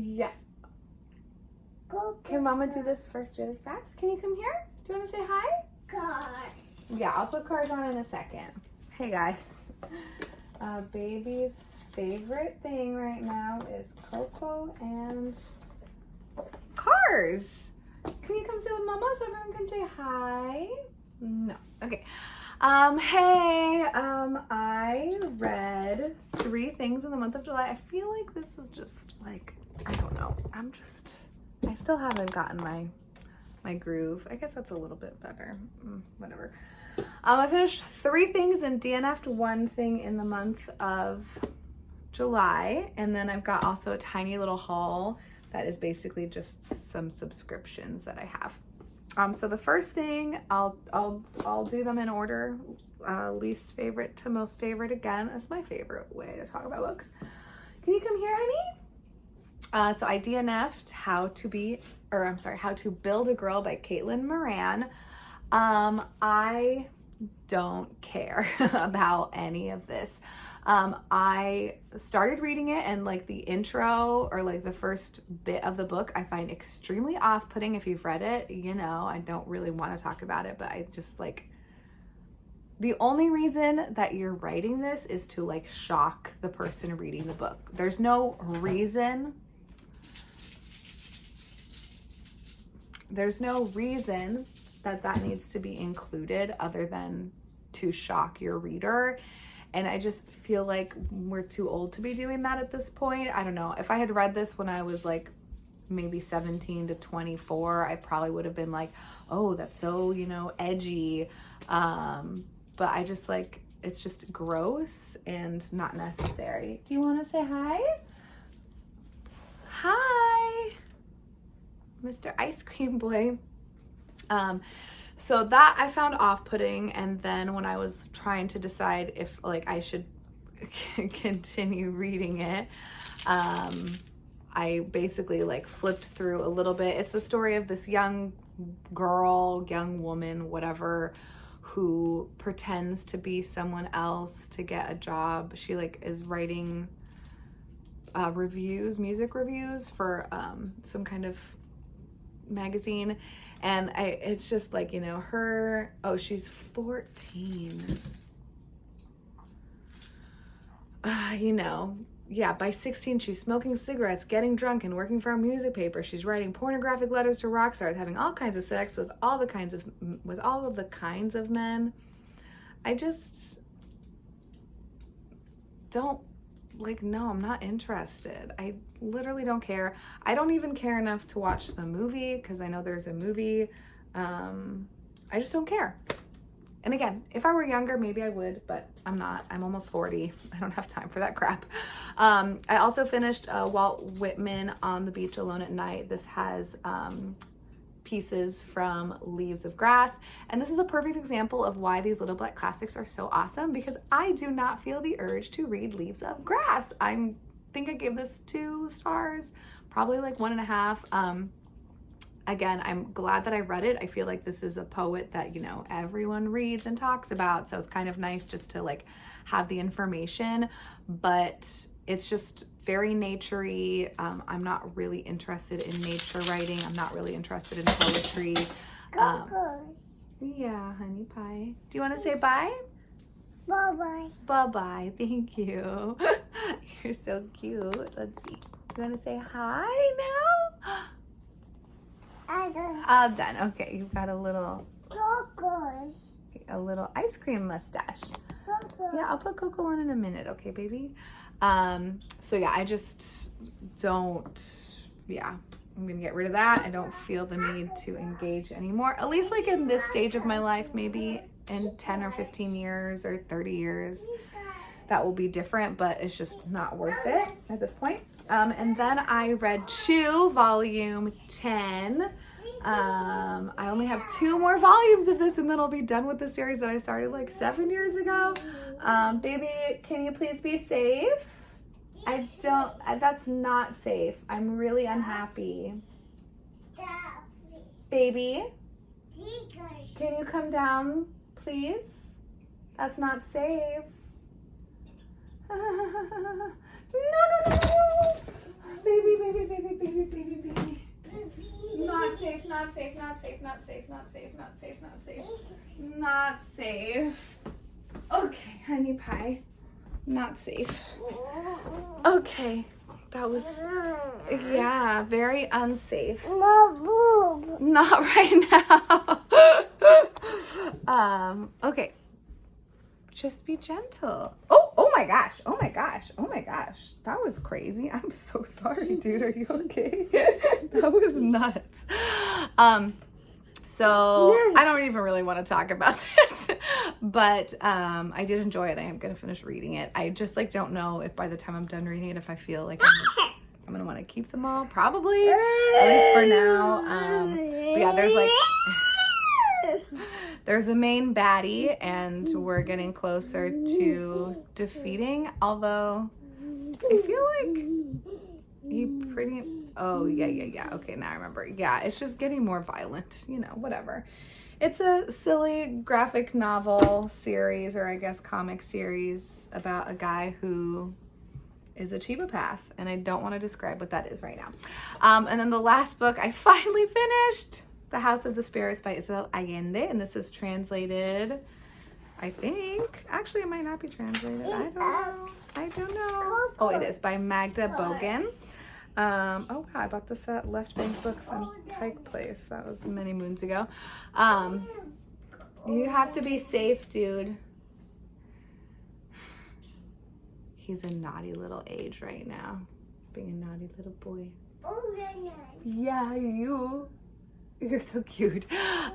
Yeah. Can Mama do this first really fast? Can you come here? Do you want to say hi? God. Yeah, I'll put cars on in a second. Hey guys. Baby's favorite thing right now is Coco and cars. Can you come sit with Mama so everyone can say hi? No. Okay. I read 3 things in the month of July. I feel like this is just like, I don't know. I still haven't gotten my groove. I guess that's a little bit better. Whatever. I finished 3 things and DNF'd 1 thing in the month of July. And then I've got also a tiny little haul that is basically just some subscriptions that I have. So the first thing, I'll do them in order, least favorite to most favorite. Again, that's my favorite way to talk about books. Can you come here, honey? So I DNF'd How to Build a Girl by Caitlin Moran. I don't care about any of this. I started reading it and like the intro or like the first bit of the book I find extremely off-putting. If you've read it, you know, I don't really want to talk about it, but I just like, the only reason that you're writing this is to like shock the person reading the book. There's no reason that needs to be included other than to shock your reader. And I just feel like we're too old to be doing that at this point. I don't know. If I had read this when I was like maybe 17 to 24, I probably would have been like, oh, that's so, you know, edgy. But I just like, it's just gross and not necessary. Do you want to say hi? Hi, Mr. Ice Cream Boy. So that I found off-putting, and then when I was trying to decide if like I should continue reading it, I basically like flipped through a little bit. It's the story of this young girl, young woman, whatever, who pretends to be someone else to get a job. She like is writing music reviews for some kind of magazine. And it's just like, you know, she's 14. You know, yeah, by 16, she's smoking cigarettes, getting drunk, and working for a music paper. She's writing pornographic letters to rock stars, having all kinds of sex with all of the kinds of men. I just don't, like, no, I'm not interested. I literally don't care. I don't even care enough to watch the movie because I know there's a movie. I just don't care. And again, if I were younger, maybe I would, but I'm not. I'm almost 40. I don't have time for that crap. I also finished Walt Whitman On the Beach Alone at Night. This has pieces from Leaves of Grass. And this is a perfect example of why these Little Black Classics are so awesome, because I do not feel the urge to read Leaves of Grass. I think I gave this 2 stars, probably like 1.5. Again, I'm glad that I read it. I feel like this is a poet that, you know, everyone reads and talks about. So it's kind of nice just to like have the information, but it's just very naturey. I'm not really interested in nature writing. I'm not really interested in poetry. Yeah, honey pie. Do you want to say bye? Bye-bye. Bye-bye. Thank you. You're so cute. Let's see. You want to say hi now? All done. Okay, you've got a little ice cream mustache. Yeah, I'll put Coco on in a minute. Okay, baby. So yeah, I just don't, yeah, I'm gonna get rid of that. I don't feel the need to engage anymore, at least like in this stage of my life. Maybe in 10 or 15 years or 30 years, that will be different, but it's just not worth it at this point. And then I read Chew, volume 10. I only have 2 more volumes of this and then I'll be done with the series that I started like 7 years ago. Baby, can you please be safe? That's not safe. I'm really unhappy. Baby, can you come down, please? That's not safe. No. Baby. not safe, not safe, not safe, not safe, not safe, not safe. Not safe. Okay, honey pie. Not safe. Okay. That was, yeah, very unsafe. Not right now. Okay. Just be gentle. Oh my gosh. Oh my gosh. Oh my gosh. That was crazy. I'm so sorry, dude. Are you okay? That was nuts. So I don't even really want to talk about this, but I did enjoy it. I am going to finish reading it. I just like don't know if by the time I'm done reading it, if I feel like I'm going to want to keep them all. Probably, at least for now. But yeah, there's a main baddie, and we're getting closer to defeating. Although I feel like he pretty. Oh, yeah. Okay, now I remember. Yeah, it's just getting more violent, whatever. It's a silly graphic novel series, or I guess comic series, about a guy who is a chibopath, and I don't want to describe what that is right now. And then the last book I finally finished, The House of the Spirits by Isabel Allende, and this is translated, I think. Actually, it might not be translated. I don't know. Oh, it is by Magda Bogan. Oh wow, I bought this at Left Bank Books in Pike Place. That was many moons ago. You have to be safe, dude. He's a naughty little age right now. He's being a naughty little boy. Yeah, you're so cute.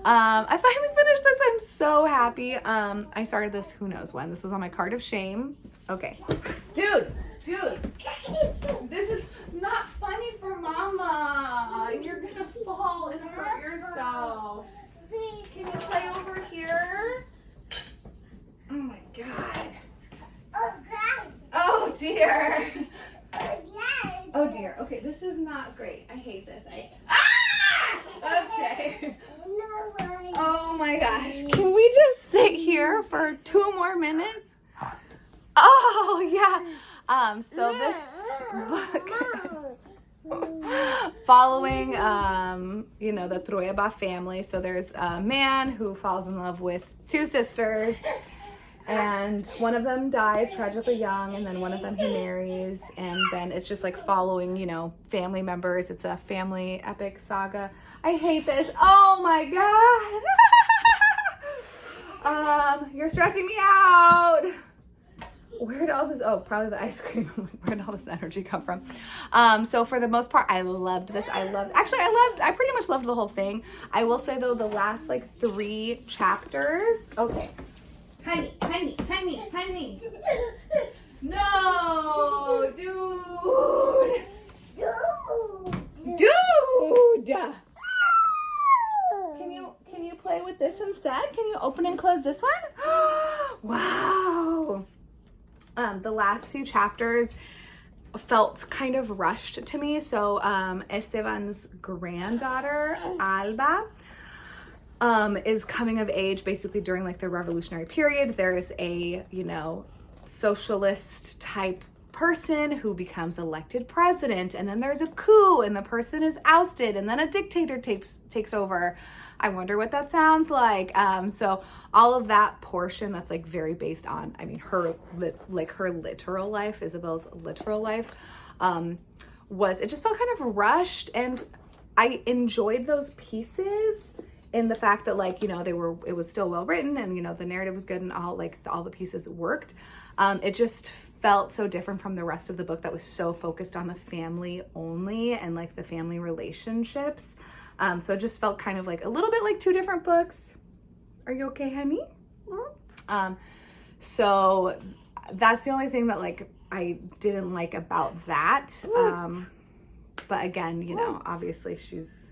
I finally finished this. I'm so happy. I started this who knows when. This was on my card of shame. Okay. Dude, this is not funny for mama. You're gonna fall and hurt yourself. Can you play over here? Oh my god. Oh dear. Oh dear. Okay, this is not great. I hate this. Okay. Oh my gosh. Can we just sit here for 2 more minutes? Oh yeah. So this book is following the Trueba family. So there's a man who falls in love with 2 sisters, and one of them dies tragically young, and then one of them he marries, and then it's just like following, family members. It's a family epic saga. I hate this. Oh my god. You're stressing me out. Where did all this, probably the ice cream. Where did all this energy come from? So for the most part, I loved this. I pretty much loved the whole thing. I will say though, the last 3 chapters. Okay. Honey. No, dude. Can you play with this instead? Can you open and close this one? Wow. The last few chapters felt kind of rushed to me. So Esteban's granddaughter, Alba, is coming of age basically during the revolutionary period. There's a, socialist type person who becomes elected president, and then there's a coup and the person is ousted, and then a dictator takes over. I wonder what that sounds like. So all of that portion that's very based on, her literal life, Isabel's literal life, it just felt kind of rushed, and I enjoyed those pieces in the fact that it was still well written, and the narrative was good, and all the pieces worked. It just felt so different from the rest of the book that was so focused on the family only and the family relationships. So it just felt kind of a little bit like 2 different books. Are you okay, honey? So that's the only thing that I didn't like about that. But again, obviously she's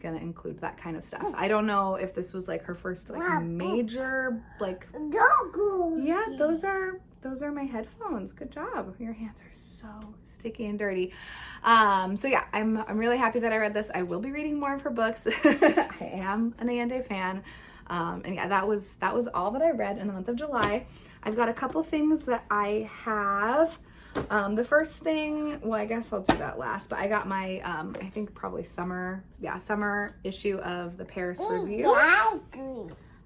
gonna include that kind of stuff. I don't know if this was her first major yeah, those are my headphones. Good job. Your hands are so sticky and dirty. So yeah, I'm really happy that I read this. I will be reading more of her books. I am an Allende fan. And yeah, that was all that I read in the month of July. I've got a couple things that I have The first thing, well, I guess I'll do that last, but I got my, I think probably summer issue of the Paris Review.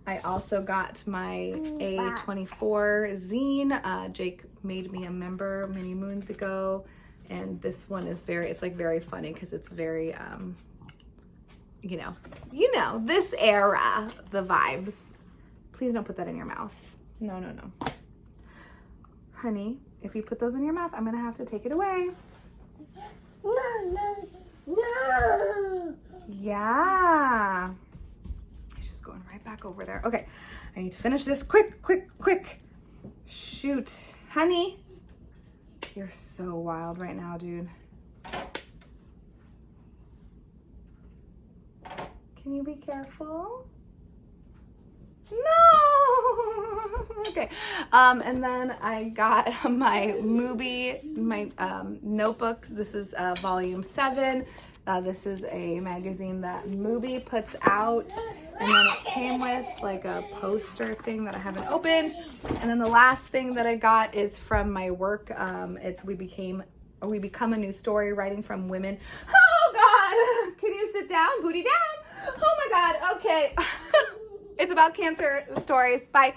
I also got my A24 zine. Jake made me a member many moons ago, and this one is it's like very funny because it's very, you know, this era, the vibes. Please don't put that in your mouth. No, no, no. Honey, if you put those in your mouth, I'm gonna have to take it away. No, no, no. Yeah. He's just going right back over there. Okay, I need to finish this quick, quick, quick. Shoot. Honey, you're so wild right now, dude. Can you be careful? No. Okay. And then I got my Mubi, my notebooks. This is volume 7. This is a magazine that Mubi puts out, and then it came with like a poster thing that I haven't opened. And then the last thing that I got is from my work. It's We Become a New Story, writing from women. Oh God, can you sit down? Booty down. Oh my God. Okay. It's about cancer stories. Bye.